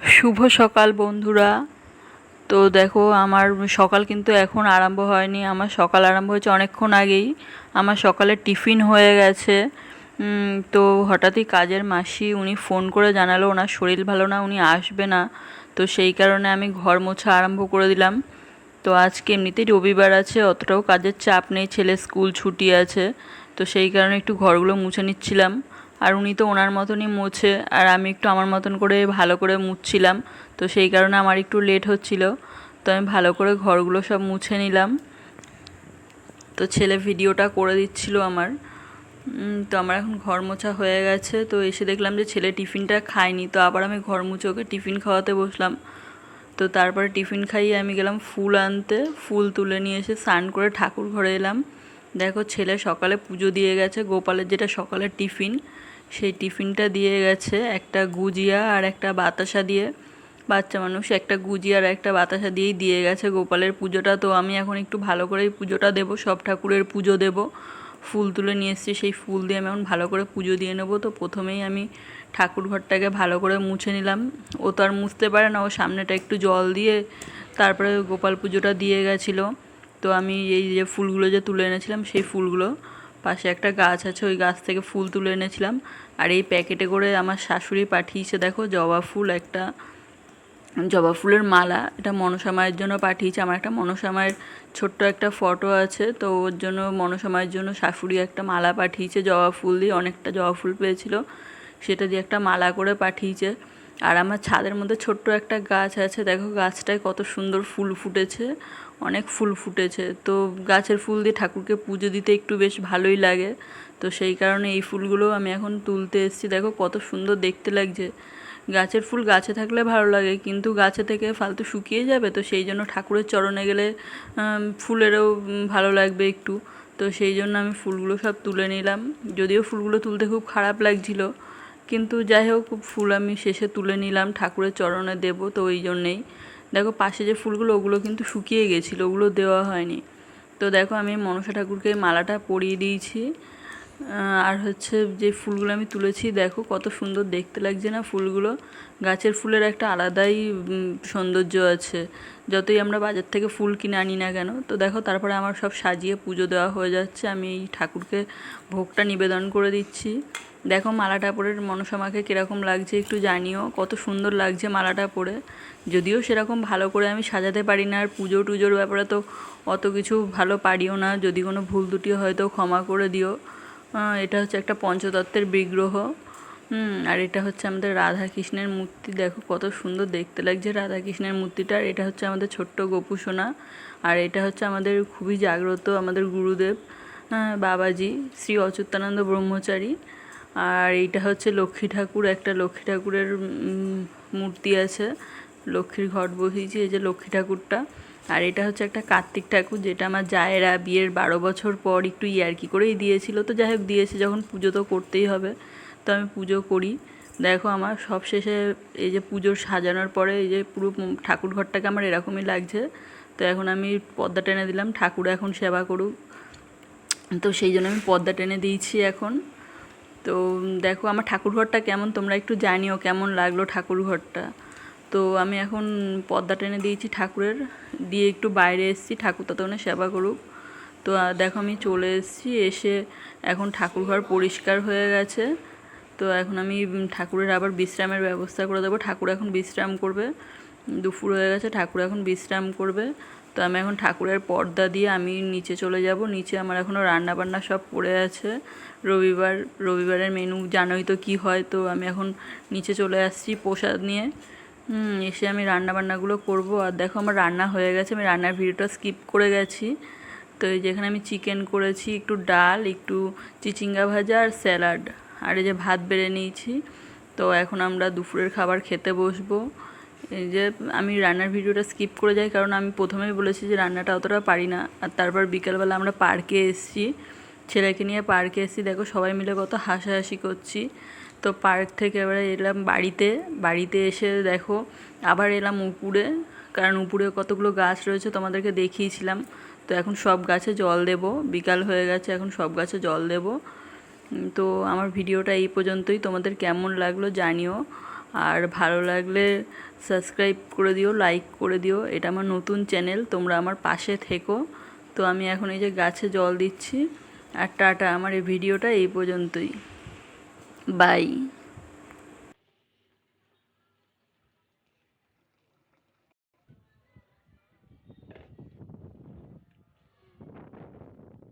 শুভ সকাল বন্ধুরা। তো দেখো আমার সকাল কিন্তু এখন আরম্ভ হয়নি, আমার সকাল আরম্ভ হয়েছে অনেকক্ষণ আগেই। আমার সকালে টিফিন হয়ে গেছে। তো হঠাৎই কাজের মাসি উনি ফোন করে জানালো ওনার শরীর ভালো না, উনি আসবে না। তো সেই কারণে আমি ঘর মোছা আরম্ভ করে দিলাম। তো আজকে এমনিতেই রবিবার আছে, অতটাও কাজের চাপ নেই, ছেলে স্কুল ছুটি আছে। তো সেই কারণে একটু ঘরগুলো মুছে নিচ্ছিলাম। আর উনি তো ওনার মতনই মোছে, আর আমি একটু আমার মতন করে ভালো করে মুছছিলাম। তো সেই কারণে আমার একটু লেট হচ্ছিল। তো আমি ভালো করে ঘরগুলো সব মুছে নিলাম। তো ছেলে ভিডিওটা করে দিচ্ছিল আমার। তো আমার এখন ঘর মোছা হয়ে গেছে। তো এসে দেখলাম যে ছেলে টিফিনটা খায়নি, তো আবার আমি ঘর মুছে ওকে টিফিন খাওয়াতে বসলাম। তো তারপরে টিফিন খাইয়ে আমি গেলাম ফুল আনতে, ফুল তুলে নিয়ে এসে স্নান করে ঠাকুর ঘরে এলাম। দেখো ছেলে সকালে পুজো দিয়ে গেছে, গোপালের যেটা সকালের টিফিন সেই টিফিনটা দিয়ে গেছে, একটা গুজিয়া আর একটা বাতাসা দিয়ে। বাচ্চা মানুষ একটা গুজিয়া আর একটা বাতাসা দিয়েই দিয়ে গেছে গোপালের পুজোটা। তো আমি এখন একটু ভালো করেই পুজোটা দেবো, সব ঠাকুরের পুজো দেব। ফুল তুলে নিয়ে এসেছি, সেই ফুল দিয়ে আমি এখন ভালো করে পুজো দিয়ে নেবো। তো প্রথমেই আমি ঠাকুর ঘরটাকে ভালো করে মুছে নিলাম। ও তো আর মুছতে পারে না, ও সামনেটা একটু জল দিয়ে তারপরে গোপাল পুজোটা দিয়ে গেছিলো। তো আমি এই যে ফুলগুলো যে তুলে এনেছিলাম সেই ফুলগুলো, পাশে একটা গাছ আছে ওই গাছ থেকে ফুল তুলে এনেছিলাম। আর এই প্যাকেটে করে আমার শাশুড়ি পাঠিয়েছে, দেখো জবা ফুল, একটা জবা ফুলের মালা। এটা মনসা মায়ের জন্য পাঠিয়েছে। আমার একটা মনসা মায়ের ছোট্ট একটা ফটো আছে, তো ওর জন্য মনসা মায়ের জন্য শাশুড়ি একটা মালা পাঠিয়েছে জবা ফুল দিয়ে, অনেকটা জবা ফুল পেয়েছিল, সেটা দিয়ে একটা মালা করে পাঠিয়েছে। আর আমার ছাদের মধ্যে ছোট্ট একটা গাছ আছে, দেখো গাছটায় কত সুন্দর ফুল ফুটেছে, অনেক ফুল ফুটেছে। তো গাছের ফুল দিয়ে ঠাকুরকে পুজো দিতে একটু বেশ ভালোই লাগে। তো সেই কারণে এই ফুলগুলো আমি এখন তুলতে এসেছি। দেখো কত সুন্দর দেখতে লাগছে। গাছের ফুল গাছে থাকলে ভালো লাগে, কিন্তু গাছে থেকে ফালতু শুকিয়ে যাবে, তো সেই জন্য ঠাকুরের চরণে গেলে ফুলেরও ভালো লাগবে একটু। তো সেই জন্য আমি ফুলগুলো সব তুলে নিলাম। যদিও ফুলগুলো তুলতে খুব খারাপ লাগছিল, কিন্তু যাই হোক ফুল আমি শেষে তুলে নিলাম, ঠাকুরের চরণে দেব, তো ওই জন্যেই। দেখো পাশে যে ফুলগুলো ওগুলো কিন্তু শুকিয়ে গেছিলো, ওগুলো দেওয়া হয়নি। তো দেখো আমি মনসা ঠাকুরকে মালাটা পরিয়ে দিয়েছি। আর হচ্ছে যে ফুলগুলো আমি তুলেছি, দেখো কত সুন্দর দেখতে লাগছে না ফুলগুলো। গাছের ফুলের একটা আলাদাই সৌন্দর্য আছে, যতই আমরা বাজার থেকে ফুল কিনে আনি না কেন। তো দেখো তারপরে আমার সব সাজিয়ে পুজো দেওয়া হয়ে যাচ্ছে, আমি এই ঠাকুরকে ভোগটা নিবেদন করে দিচ্ছি। দেখো মালাটা পরে মনসা মাকে কীরকম লাগছে একটু জানিও, কত সুন্দর লাগছে মালাটা পরে। যদিও সেরকম ভালো করে আমি সাজাতে পারি না, আর পুজো টুজোর ব্যাপারে তো অত কিছু ভালো পারিও না, যদি কোনো ভুল ত্রুটি হয়তো ক্ষমা করে দিও। এটা হচ্ছে একটা পঞ্চতত্ত্বের বিগ্রহ। আর এটা হচ্ছে আমাদের রাধা কৃষ্ণের মূর্তি, দেখো কত সুন্দর দেখতে লাগছে রাধা কৃষ্ণের মূর্তিটা। আর এটা হচ্ছে আমাদের ছোট্ট গোপু সোনা। আর এটা হচ্ছে আমাদের খুবই জাগ্রত আমাদের গুরুদেব, বাবাজি শ্রী অচ্যুতানন্দ ব্রহ্মচারী। আর এইটা হচ্ছে লক্ষ্মী ঠাকুর, একটা লক্ষ্মী ঠাকুরের মূর্তি আছে, লক্ষ্মীর ঘট বসিয়েছি, এই যে লক্ষ্মী ঠাকুরটা। আর এটা হচ্ছে একটা কার্তিক ঠাকুর, যেটা আমার জায়েরা বিয়ের 12 বছর পর একটু ইয়ার্কি করেই দিয়েছিল। তো যাই হোক দিয়েছে যখন, পুজো তো করতেই হবে, তো আমি পুজো করি। দেখো আমার সব শেষে এই যে পুজোর সাজানোর পরে এই যে পুরো ঠাকুর ঘরটাকে আমার এরকমই লাগছে। তো এখন আমি পর্দা টেনে দিলাম, ঠাকুর এখন সেবা করুক, তো সেই জন্য আমি পর্দা টেনে দিয়েছি এখন। তো দেখো আমার ঠাকুরঘরটা কেমন তোমরা একটু জানিও, কেমন লাগলো ঠাকুরঘরটা। তো আমি এখন পর্দা টেনে দিয়েছি ঠাকুরের, দিয়ে একটু বাইরে এসেছি, ঠাকুর ততক্ষণে সেবা করুক। তো দেখো আমি চলে এসেছি, এসে এখন ঠাকুরঘর পরিষ্কার হয়ে গেছে। তো এখন আমি ঠাকুরের আবার বিশ্রামের ব্যবস্থা করে দেবো, ঠাকুর এখন বিশ্রাম করবে, দুপুর হয়ে গেছে, ঠাকুর এখন বিশ্রাম করবে। তো আমি এখন ঠাকুরের পর্দা দিয়ে আমি নিচে চলে যাব। নিচে আমার এখনও রান্নাবান্না সব পড়ে আছে, রবিবারের মেনু জানোই তো কী হয়। তো আমি এখন নিচে চলে আসছি প্রসাদ নিয়ে, এসে আমি রান্নাবান্নাগুলো করব। আর দেখো আমার রান্না হয়ে গেছে, আমি রান্নার ভিডিওটা স্কিপ করে গেছি। তো এই যেখানে আমি চিকেন করেছি, একটু ডাল, একটু চিচিঙ্গা ভাজা আর স্যালাড, আর এই যে ভাত বেড়ে নিয়েছি। তো এখন আমরা দুপুরের খাবার খেতে বসবো। এই যে আমি রান্নার ভিডিওটা স্কিপ করে যাই, কারণ আমি প্রথমেই বলেছি যে রান্নাটা অতটা পারি না। আর তারপর বিকেলবেলা আমরা পার্কে এসেছি, ছেলেকে নিয়ে পার্কে এসেছি, দেখো সবাই মিলে কত হাসাহাসি করছি। তো পার্ক থেকে এবারে এলাম বাড়িতে এসে দেখো আবার এলাম উপরে, কারণ উপরে কতগুলো গাছ রয়েছে তোমাদেরকে দেখিয়েছিলাম। তো এখন সব গাছে জল দেব, বিকাল হয়ে গেছে, এখন সব গাছে জল দেব। তো আমার ভিডিওটা এই পর্যন্তই, তোমাদের কেমন লাগলো জানিও। আর ভালো লাগলে সাবস্ক্রাইব করে দিও, লাইক করে দিও। এটা আমার নতুন চ্যানেল, তোমরা আমার পাশে থেকো। তো আমি এখন এই যে গাছে জল দিচ্ছি। আর টাটা, আমার এই ভিডিওটা এই পর্যন্তই। বাই।